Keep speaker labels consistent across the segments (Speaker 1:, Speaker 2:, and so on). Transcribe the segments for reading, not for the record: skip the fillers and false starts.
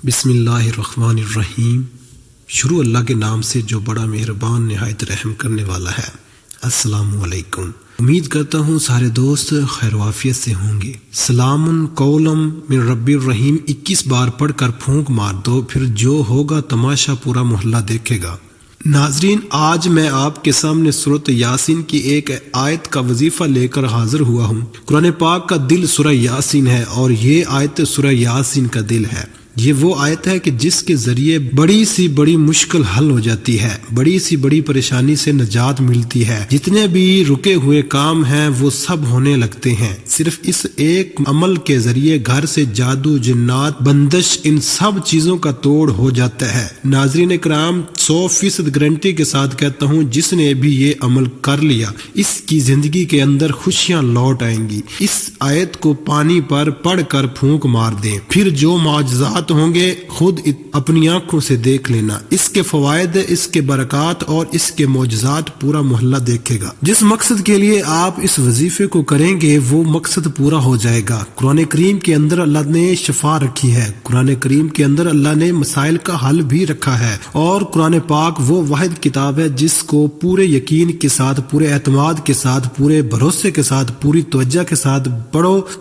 Speaker 1: بسم اللہ الرحمن الرحیم۔ شروع اللہ کے نام سے جو بڑا مہربان نہایت رحم کرنے والا ہے۔ السلام علیکم، امید کرتا ہوں سارے دوست خیر و عافیت سے ہوں گے۔ سلام قولم من رب الرحیم 21 بار پڑھ کر پھونک مار دو، پھر جو ہوگا تماشا پورا محلہ دیکھے گا۔ ناظرین، آج میں آپ کے سامنے سورۃ یاسین کی ایک آیت کا وظیفہ لے کر حاضر ہوا ہوں۔ قرآن پاک کا دل سورہ یاسین ہے اور یہ آیت سورہ یاسین کا دل ہے۔ یہ وہ آیت ہے کہ جس کے ذریعے بڑی سی بڑی مشکل حل ہو جاتی ہے، بڑی سی بڑی پریشانی سے نجات ملتی ہے۔ جتنے بھی رکے ہوئے کام ہیں وہ سب ہونے لگتے ہیں۔ صرف اس ایک عمل کے ذریعے گھر سے جادو، جنات، بندش، ان سب چیزوں کا توڑ ہو جاتا ہے۔ ناظرین کرام، 100% گارنٹی کے ساتھ کہتا ہوں، جس نے بھی یہ عمل کر لیا اس کی زندگی کے اندر خوشیاں لوٹ آئیں گی۔ اس آیت کو پانی پر پڑھ کر پھونک مار دیں، پھر جو معجزات ہوں گے خود اپنی آنکھوں سے دیکھ لینا۔ اس کے فوائد، اس کے برکات اور اس کے معجزات پورا محلہ دیکھے گا۔ جس مقصد کے لیے آپ اس وظیفے کو کریں گے وہ مقصد پورا ہو جائے گا۔ قرآن کریم کے اندر اللہ نے شفا رکھی ہے، قرآن کریم کے اندر اللہ نے مسائل کا حل بھی رکھا ہے، اور قرآن پاک وہ واحد کتاب ہے جس کو پورے یقین کے ساتھ، پورے اعتماد کے ساتھ، پورے بھروسے کے ساتھ، پوری توجہ کے ساتھ،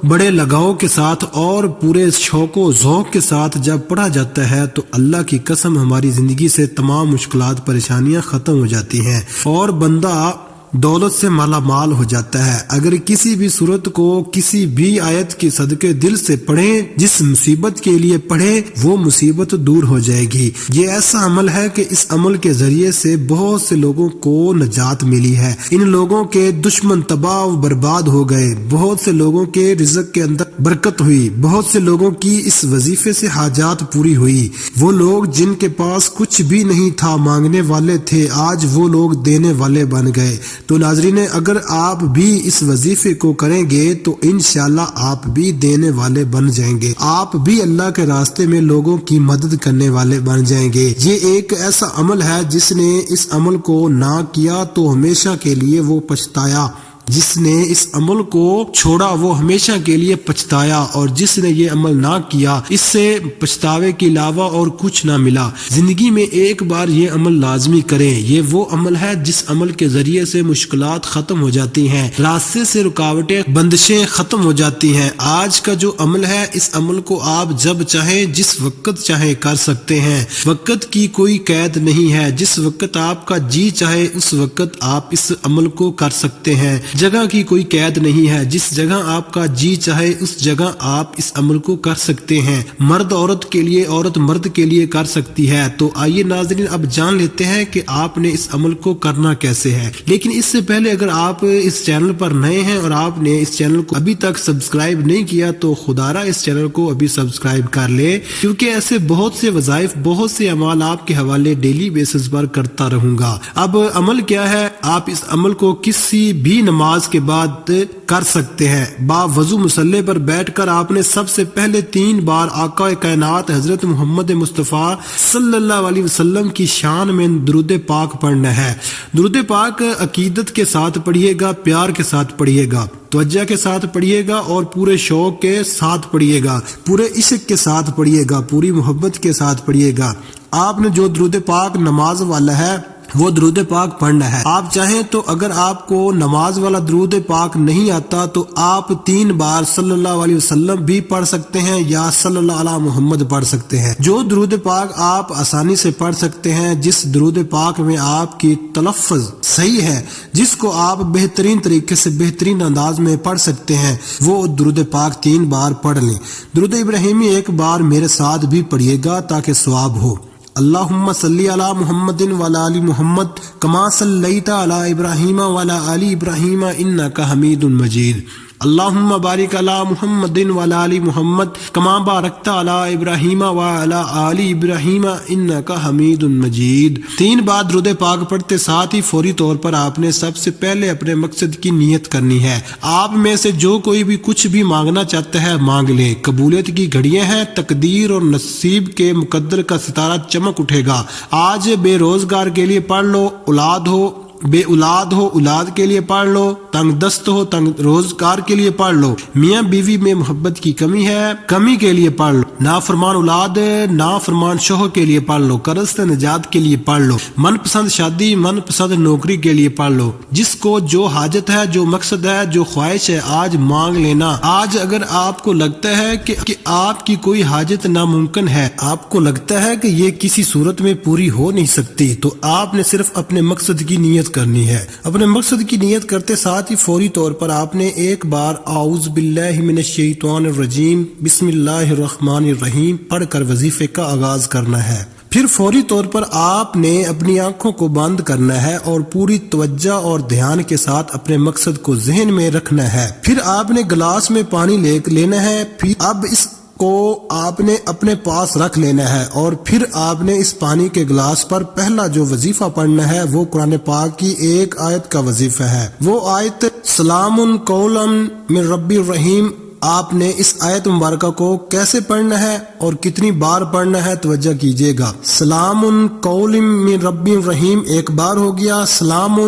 Speaker 1: بڑے لگاؤ کے ساتھ اور پورے شوق و ذوق کے ساتھ جب پڑھا جاتا ہے تو اللہ کی قسم ہماری زندگی سے تمام مشکلات، پریشانیاں ختم ہو جاتی ہیں اور بندہ دولت سے مالا مال ہو جاتا ہے۔ اگر کسی بھی صورت کو کسی بھی آیت کے صدقے دل سے پڑھیں، جس مصیبت کے لیے پڑھیں، وہ مصیبت دور ہو جائے گی۔ یہ ایسا عمل ہے کہ اس عمل کے ذریعے سے بہت سے لوگوں کو نجات ملی ہے۔ ان لوگوں کے دشمن تباہ و برباد ہو گئے، بہت سے لوگوں کے رزق کے اندر برکت ہوئی، بہت سے لوگوں کی اس وظیفے سے حاجات پوری ہوئی۔ وہ لوگ جن کے پاس کچھ بھی نہیں تھا، مانگنے والے تھے، آج وہ لوگ دینے والے بن گئے۔ تو ناظرین، اگر آپ بھی اس وظیفے کو کریں گے تو انشاءاللہ آپ بھی دینے والے بن جائیں گے، آپ بھی اللہ کے راستے میں لوگوں کی مدد کرنے والے بن جائیں گے۔ یہ ایک ایسا عمل ہے جس نے اس عمل کو نہ کیا تو ہمیشہ کے لیے وہ پچھتایا، جس نے اس عمل کو چھوڑا وہ ہمیشہ کے لیے پچھتایا، اور جس نے یہ عمل نہ کیا اس سے پچھتاوے کے علاوہ اور کچھ نہ ملا۔ زندگی میں ایک بار یہ عمل لازمی کریں۔ یہ وہ عمل ہے جس عمل کے ذریعے سے مشکلات ختم ہو جاتی ہیں، راستے سے رکاوٹیں، بندشیں ختم ہو جاتی ہیں۔ آج کا جو عمل ہے، اس عمل کو آپ جب چاہیں، جس وقت چاہیں کر سکتے ہیں۔ وقت کی کوئی قید نہیں ہے، جس وقت آپ کا جی چاہے اس وقت آپ اس عمل کو کر سکتے ہیں۔ جگہ کی کوئی قید نہیں ہے، جس جگہ آپ کا جی چاہے اس جگہ آپ اس عمل کو کر سکتے ہیں۔ مرد عورت کے لیے، عورت مرد کے لیے کر سکتی ہے۔ تو آئیے ناظرین، اب جان لیتے ہیں کہ آپ نے اس عمل کو کرنا کیسے ہے۔ لیکن اس سے پہلے اگر آپ اس چینل پر نئے ہیں اور آپ نے اس چینل کو ابھی تک سبسکرائب نہیں کیا تو خدارہ اس چینل کو ابھی سبسکرائب کر لیں، کیونکہ ایسے بہت سے وظائف، بہت سے اعمال آپ کے حوالے ڈیلی بیسس پر کرتا رہوں گا۔ اب عمل کیا ہے؟ آپ اس عمل کو کسی بھی نماز کے بعد کر سکتے ہیں۔ باوضو مصلی پر بیٹھ کر آپ نے سب سے پہلے 3 بار آقا کائنات حضرت محمد مصطفیٰ صلی اللہ علیہ وسلم کی شان میں درود پاک پڑھنا ہے۔ درود پاک عقیدت کے ساتھ پڑھیے گا، پیار کے ساتھ پڑھیے گا، توجہ کے ساتھ پڑھیے گا اور پورے شوق کے ساتھ پڑھیے گا، پورے عشق کے ساتھ پڑھیے گا، پوری محبت کے ساتھ پڑھیے گا۔ آپ نے جو درود پاک نماز والا ہے وہ درود پاک پڑھنا ہے۔ آپ چاہیں تو اگر آپ کو نماز والا درود پاک نہیں آتا تو آپ 3 بار صلی اللہ علیہ وسلم بھی پڑھ سکتے ہیں یا صلی اللہ علیہ محمد پڑھ سکتے ہیں۔ جو درود پاک آپ آسانی سے پڑھ سکتے ہیں، جس درود پاک میں آپ کی تلفظ صحیح ہے، جس کو آپ بہترین طریقے سے، بہترین انداز میں پڑھ سکتے ہیں، وہ درود پاک 3 بار پڑھ لیں۔ درود ابراہیمی 1 بار میرے ساتھ بھی پڑھیے گا تاکہ ثواب ہو۔ اللہم صلی علی محمد وعلی آل محمد کما صلیت علی ابراہیم وعلی آل ابراہیم انک حمید مجید۔ اللہم بارک علی محمد وعلی آل محمد کما بارکت علی ابراہیم وعلی آل ابراہیم انک حمید مجید۔ 3 بار درود پاک پڑھتے ساتھ ہی فوری طور پر آپ نے سب سے پہلے اپنے مقصد کی نیت کرنی ہے۔ آپ میں سے جو کوئی بھی کچھ بھی مانگنا چاہتا ہے مانگ لے۔ قبولیت کی گھڑیاں ہیں، تقدیر اور نصیب کے مقدر کا ستارہ چمک اٹھے گا۔ آج بے روزگار کے لیے پڑھ لو، اولاد ہو، بے اولاد ہو اولاد کے لیے پڑھ لو، تنگ دست ہو تنگ روزگار کے لیے پڑھ لو، میاں بیوی میں محبت کی کمی ہے کمی کے لیے پڑھ لو، نافرمان اولاد نافرمان شوہر کے لیے پڑھ لو، قرض سے نجات کے لیے پڑھ لو، من پسند شادی من پسند نوکری کے لیے پڑھ لو، جس کو جو حاجت ہے جو مقصد ہے جو خواہش ہے آج مانگ لینا۔ آج اگر آپ کو لگتا ہے کہ آپ کی کوئی حاجت ناممکن ہے، آپ کو لگتا ہے کہ یہ کسی صورت میں پوری ہو نہیں سکتی، تو آپ نے صرف اپنے مقصد کی نیت کرنی ہے۔ اپنے مقصد کی نیت کرتے ساتھ ہی فوری طور پر آپ نے ایک بار اعوذ باللہ من الشیطان الرجیم بسم اللہ الرحمن الرحیم پڑھ کر وظیفے کا آغاز کرنا ہے۔ پھر فوری طور پر آپ نے اپنی آنکھوں کو بند کرنا ہے اور پوری توجہ اور دھیان کے ساتھ اپنے مقصد کو ذہن میں رکھنا ہے۔ پھر آپ نے گلاس میں پانی لینا ہے، پھر اب اس کو آپ نے اپنے پاس رکھ لینا ہے اور پھر آپ نے اس پانی کے گلاس پر پہلا جو وظیفہ پڑھنا ہے وہ قرآن پاک کی ایک آیت کا وظیفہ ہے۔ وہ آیت سلام قولا من رب الرحیم۔ آپ نے اس آیت مبارکہ کو کیسے پڑھنا ہے اور کتنی بار پڑھنا ہے توجہ کیجیے گا۔ سلام قول من رب الرحیم ایک بار ہو گیا، سلام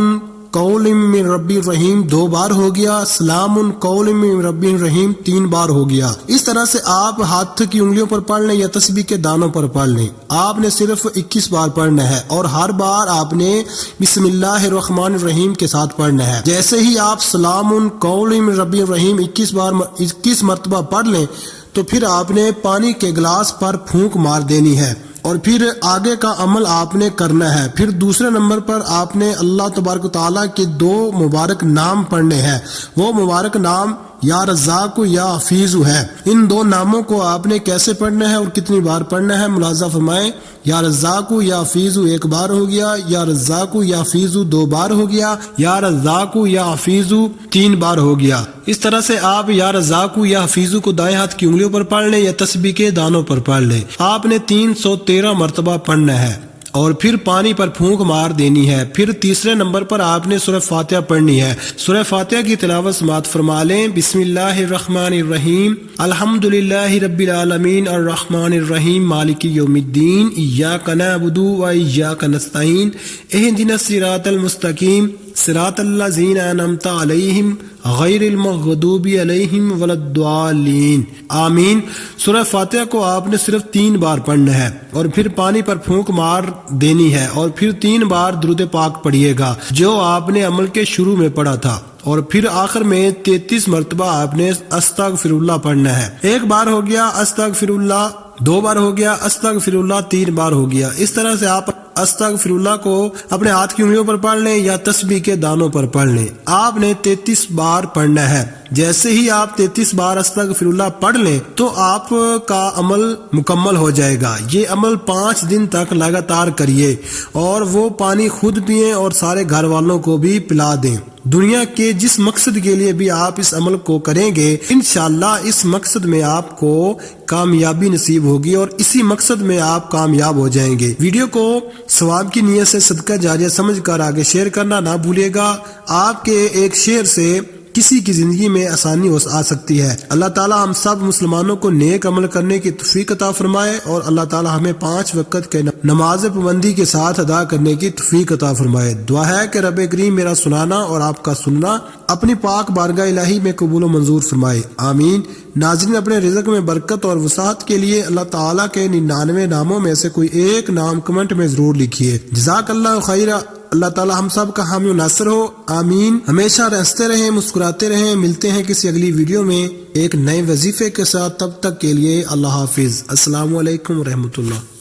Speaker 1: قول من رب الرحیم دو بار ہو گیا، سلام قول من رب الرحیم تین بار ہو گیا۔ اس طرح سے آپ ہاتھ کی انگلیوں پر پڑھ لیں یا تسبیح کے دانوں پر پڑھ لیں، آپ نے صرف 21 بار پڑھنا ہے اور ہر بار آپ نے بسم اللہ الرحمن الرحیم کے ساتھ پڑھنا ہے۔ جیسے ہی آپ سلام قول من رب الرحیم 21 مرتبہ پڑھ لیں تو پھر آپ نے پانی کے گلاس پر پھونک مار دینی ہے اور پھر آگے کا عمل آپ نے کرنا ہے۔ پھر دوسرے نمبر پر آپ نے اللہ تبارک و تعالیٰ کے 2 مبارک نام پڑھنے ہیں۔ وہ مبارک نام یا رزاق یا حفیظ ہے۔ ان 2 ناموں کو آپ نے کیسے پڑھنا ہے اور کتنی بار پڑھنا ہے ملاحظہ فرمائیں۔ یا رزاق یا حفیظ ایک بار ہو گیا، یا رزاق یا حفیظ 2 بار ہو گیا، یا رزاق یا حفیظ 3 بار ہو گیا۔ اس طرح سے آپ یا رزاق یا حفیظ کو دائیں ہاتھ کی انگلیوں پر پڑھ لیں یا تسبیح کے دانوں پر پڑھ لیں۔ آپ نے 313 مرتبہ پڑھنا ہے اور پھر پانی پر پھونک مار دینی ہے۔ پھر تیسرے نمبر پر آپ نے سورہ فاتحہ پڑھنی ہے۔ سورہ فاتحہ کی تلاوت سماعت فرما لیں۔ بسم اللہ الرحمن الرحیم الحمدللہ رب العالمین الرحمن الرحیم مالک یوم الدین ایاک نعبد و ایاک نستعین اہدنا الصراط المستقیم صراط الذین انعمت علیہم غیر المغضوب علیہم ولا الضالین آمین۔ سورہ فاتحہ کو آپ نے صرف 3 بار پڑھنا ہے اور پھر پانی پر پھونک مار دینی ہے اور پھر 3 بار درود پاک پڑھیے گا جو آپ نے عمل کے شروع میں پڑھا تھا، اور پھر آخر میں 33 مرتبہ آپ نے استغفر اللہ پڑھنا ہے۔ 1 بار ہو گیا استغفر اللہ، 2 بار ہو گیا استغفر اللہ، 3 بار ہو گیا۔ اس طرح سے آپ استغفر اللہ کو اپنے ہاتھ کی انگلیوں پر پڑھ لیں یا تسبیح کے دانوں پر پڑھ لیں۔ آپ نے 33 بار پڑھنا ہے۔ جیسے ہی آپ 33 بار استغفر اللہ پڑھ لیں تو آپ کا عمل مکمل ہو جائے گا۔ یہ عمل 5 دن تک لگاتار کریے اور وہ پانی خود پئیں اور سارے گھر والوں کو بھی پلا دیں۔ دنیا کے جس مقصد کے لیے بھی آپ اس عمل کو کریں گے انشاءاللہ اس مقصد میں آپ کو کامیابی نصیب ہوگی اور اسی مقصد میں آپ کامیاب ہو جائیں گے۔ ویڈیو کو ثواب کی نیت سے صدقہ جاریہ سمجھ کر آگے شیئر کرنا نہ بھولیے گا۔ آپ کے ایک شیئر سے کسی کی زندگی میں آسانی آ سکتی ہے۔ اللہ تعالی ہم سب مسلمانوں کو نیک عمل کرنے کی توفیق عطا فرمائے اور اللہ تعالی ہمیں 5 وقت کے نماز پابندی کے ساتھ ادا کرنے کی توفیق عطا فرمائے۔ دعا ہے کہ رب کریم میرا سنانا اور آپ کا سننا اپنی پاک بارگاہ الہی میں قبول و منظور فرمائے، آمین۔ ناظرین، اپنے رزق میں برکت اور وسعت کے لیے اللہ تعالیٰ کے 99 ناموں میں سے کوئی ایک نام کمنٹ میں ضرور لکھیے۔ جزاک اللہ خیر۔ اللہ تعالیٰ ہم سب کا حامی و ناصر ہو، آمین۔ ہمیشہ ہنستے رہیں، مسکراتے رہیں۔ ملتے ہیں کسی اگلی ویڈیو میں ایک نئے وظیفے کے ساتھ، تب تک کے لیے اللہ حافظ۔ السلام علیکم ورحمۃ اللہ۔